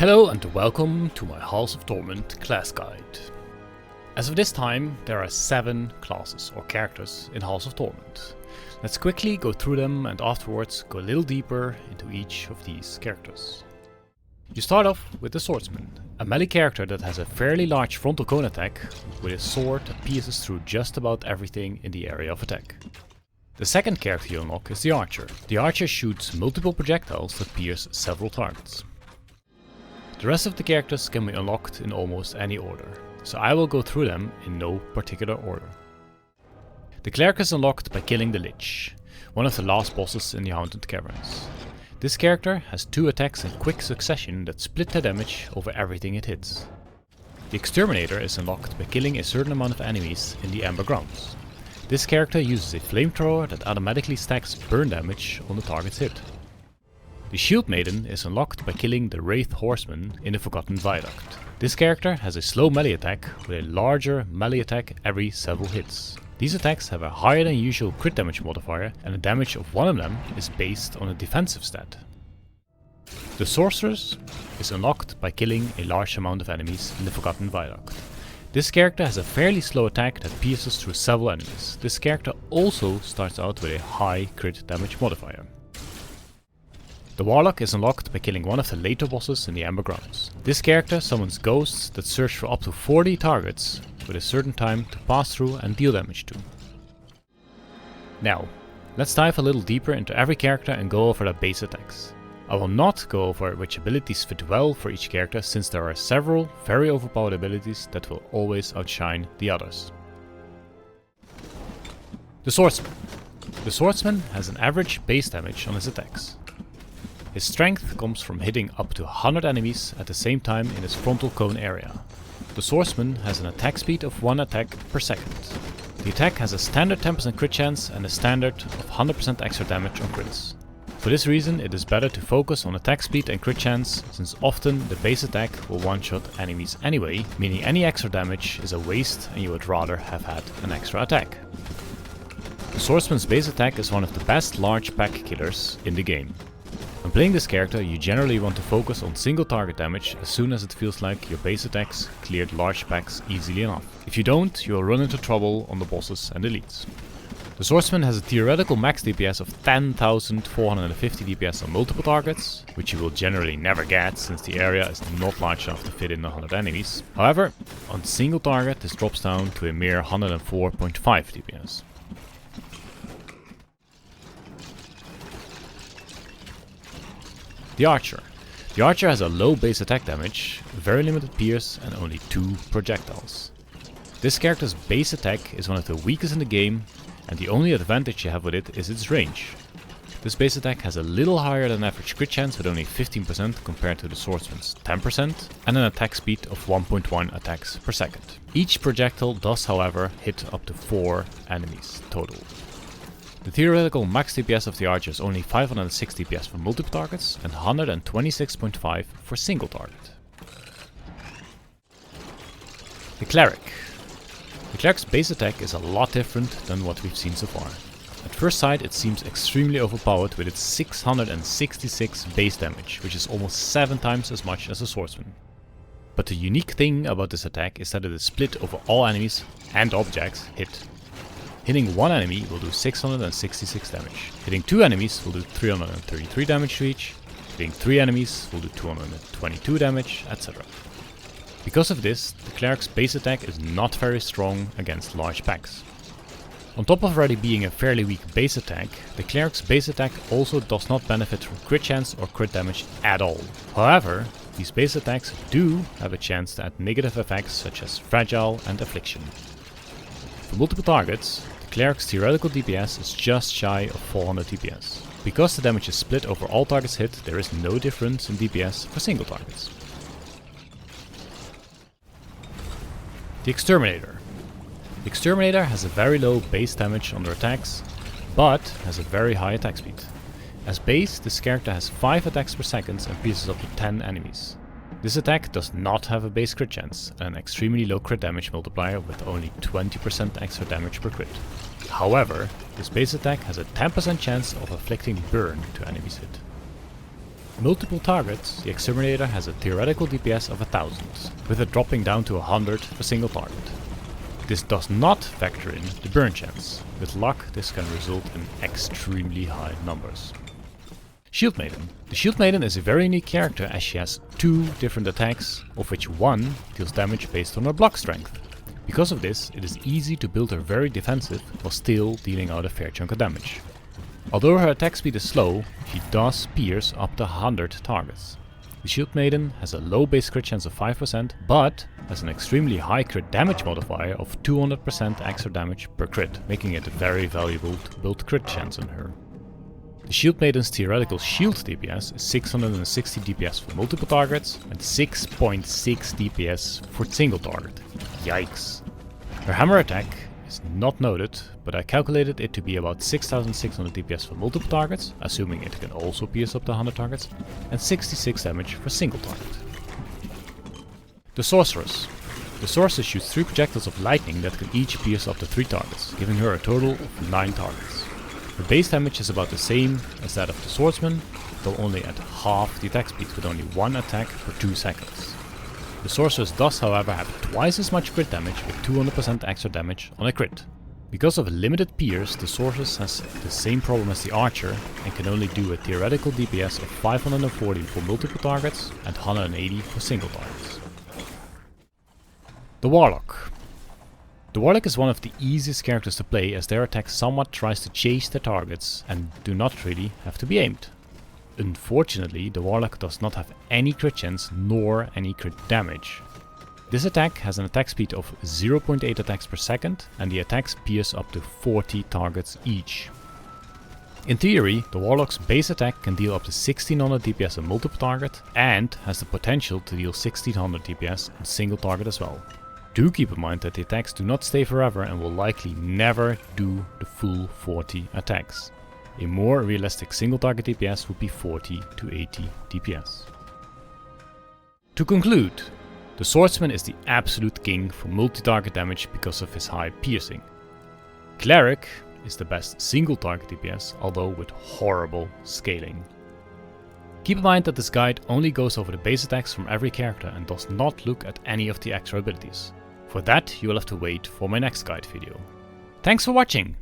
Hello and welcome to my Halls of Torment class guide. As of this time, there are 7 classes or characters in Halls of Torment. Let's quickly go through them and afterwards go a little deeper into each of these characters. You start off with the Swordsman, a melee character that has a fairly large frontal cone attack with a sword that pierces through just about everything in the area of attack. The second character you unlock is the Archer. The Archer shoots multiple projectiles that pierce several targets. The rest of the characters can be unlocked in almost any order, so I will go through them in no particular order. The Cleric is unlocked by killing the Lich, one of the last bosses in the Haunted Caverns. This character has 2 attacks in quick succession that split the damage over everything it hits. The Exterminator is unlocked by killing a certain amount of enemies in the Amber Grounds. This character uses a flamethrower that automatically stacks burn damage on the target's hit. The Shieldmaiden is unlocked by killing the Wraith Horseman in the Forgotten Viaduct. This character has a slow melee attack with a larger melee attack every several hits. These attacks have a higher than usual crit damage modifier, and the damage of one of them is based on a defensive stat. The Sorceress is unlocked by killing a large amount of enemies in the Forgotten Viaduct. This character has a fairly slow attack that pierces through several enemies. This character also starts out with a high crit damage modifier. The Warlock is unlocked by killing one of the later bosses in the Amber Grounds. This character summons ghosts that search for up to 40 targets with a certain time to pass through and deal damage to. Now, let's dive a little deeper into every character and go over their base attacks. I will not go over which abilities fit well for each character, since there are several very overpowered abilities that will always outshine the others. The Swordsman. The Swordsman has an average base damage on his attacks. His strength comes from hitting up to 100 enemies at the same time in his frontal cone area. The Swordsman has an attack speed of 1 attack per second. The attack has a standard 10% crit chance and a standard of 100% extra damage on crits. For this reason, it is better to focus on attack speed and crit chance, since often the base attack will one-shot enemies anyway, meaning any extra damage is a waste and you would rather have had an extra attack. The Swordsman's base attack is one of the best large pack killers in the game. When playing this character, you generally want to focus on single target damage as soon as it feels like your base attacks cleared large packs easily enough. If you don't, you will run into trouble on the bosses and elites. The Swordsman has a theoretical max DPS of 10,450 DPS on multiple targets, which you will generally never get since the area is not large enough to fit in 100 enemies. However, on single target this drops down to a mere 104.5 DPS. The Archer. The Archer has a low base attack damage, very limited pierce and only 2 projectiles. This character's base attack is one of the weakest in the game, and the only advantage you have with it is its range. This base attack has a little higher than average crit chance with only 15% compared to the Swordsman's 10%, and an attack speed of 1.1 attacks per second. Each projectile does however hit up to 4 enemies total. The theoretical max DPS of the Archer is only 506 DPS for multiple targets and 126.5 for single target. The Cleric. The Cleric's base attack is a lot different than what we've seen so far. At first sight it seems extremely overpowered with its 666 base damage, which is almost 7 times as much as the Swordsman. But the unique thing about this attack is that it is split over all enemies and objects hit. Hitting 1 enemy will do 666 damage. Hitting 2 enemies will do 333 damage to each. Hitting 3 enemies will do 222 damage, etc. Because of this, the Cleric's base attack is not very strong against large packs. On top of already being a fairly weak base attack, the Cleric's base attack also does not benefit from crit chance or crit damage at all. However, these base attacks do have a chance to add negative effects such as Fragile and Affliction. For multiple targets, the Cleric's theoretical DPS is just shy of 400 DPS. Because the damage is split over all targets hit, there is no difference in DPS for single targets. The Exterminator. The Exterminator has a very low base damage on their attacks, but has a very high attack speed. As base, this character has 5 attacks per second and pierces up to 10 enemies. This attack does not have a base crit chance and an extremely low crit damage multiplier with only 20% extra damage per crit. However, this base attack has a 10% chance of inflicting burn to enemies hit. Multiple targets, the Exterminator has a theoretical DPS of 1000, with it dropping down to 100 for single target. This does not factor in the burn chance. With luck, this can result in extremely high numbers. Shieldmaiden. The Shieldmaiden is a very unique character as she has 2 different attacks, of which one deals damage based on her block strength. Because of this, it is easy to build her very defensive while still dealing out a fair chunk of damage. Although her attack speed is slow, she does pierce up to 100 targets. The Shieldmaiden has a low base crit chance of 5%, but has an extremely high crit damage modifier of 200% extra damage per crit, making it very valuable to build crit chance on her. The Shieldmaiden's theoretical shield DPS is 660 DPS for multiple targets and 6.6 DPS for single target. Yikes. Her hammer attack is not noted, but I calculated it to be about 6600 DPS for multiple targets, assuming it can also pierce up to 100 targets, and 66 damage for single target. The Sorceress. The Sorceress shoots 3 projectiles of lightning that can each pierce up to 3 targets, giving her a total of 9 targets. Her base damage is about the same as that of the Swordsman, though only at half the attack speed with only 1 attack per 2 seconds. The Sorceress does however have twice as much crit damage with 200% extra damage on a crit. Because of a limited pierce, the Sorceress has the same problem as the Archer and can only do a theoretical DPS of 540 for multiple targets and 180 for single targets. The Warlock. The Warlock is one of the easiest characters to play as their attack somewhat tries to chase their targets and do not really have to be aimed. Unfortunately, the Warlock does not have any crit chance nor any crit damage. This attack has an attack speed of 0.8 attacks per second and the attacks pierce up to 40 targets each. In theory, the Warlock's base attack can deal up to 1600 DPS on multiple target and has the potential to deal 1600 DPS on single target as well. Do keep in mind that the attacks do not stay forever and will likely never do the full 40 attacks. A more realistic single target DPS would be 40 to 80 DPS. To conclude, the Swordsman is the absolute king for multi-target damage because of his high piercing. Cleric is the best single target DPS, although with horrible scaling. Keep in mind that this guide only goes over the base attacks from every character and does not look at any of the extra abilities. For that, you will have to wait for my next guide video. Thanks for watching!